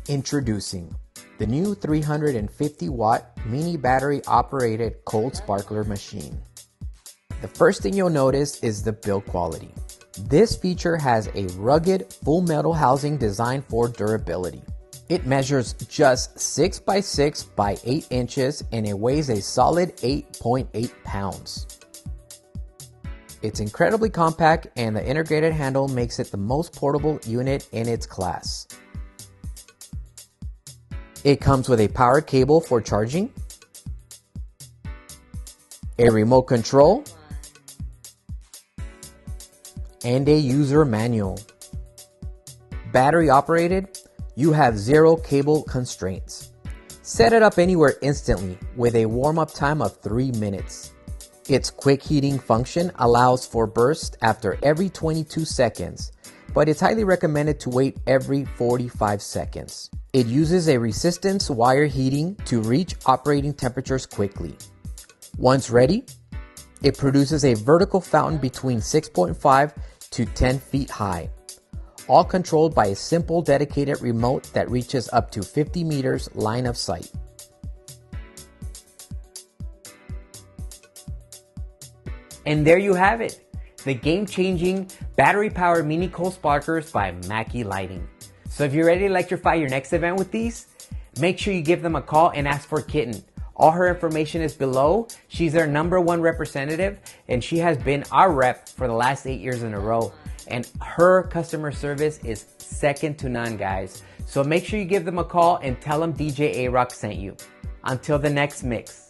Introducing the new 350 watt mini battery operated cold sparkler machine. The first thing you'll notice is the build quality. This feature has a rugged full metal housing designed for durability. It measures just 6 by 6 by 8 inches and it weighs a solid 8.8 pounds. It's incredibly compact and the integrated handle makes it the most portable unit in its class. It comes with a power cable for charging, a remote control, and a user manual. Battery operated, you have 0 cable constraints. Set it up anywhere instantly with a warm-up time of 3 minutes. Its quick heating function allows for bursts after every 22 seconds, but it's highly recommended to wait every 45 seconds. It uses a resistance wire heating to reach operating temperatures quickly. Once ready, it produces a vertical fountain between 6.5 to 10 feet high, all controlled by a simple dedicated remote that reaches up to 50 meters line of sight. And there you have it, the game-changing battery-powered mini cold sparklers by Mackie Lighting. So if you're ready to electrify your next event with these, make sure you give them a call and ask for Kitten. All her information is below. She's their #1 representative and she has been our rep for the last 8 years in a row. And her customer service is second to none, guys. So make sure you give them a call and tell them DJ A-Rock sent you. Until the next mix.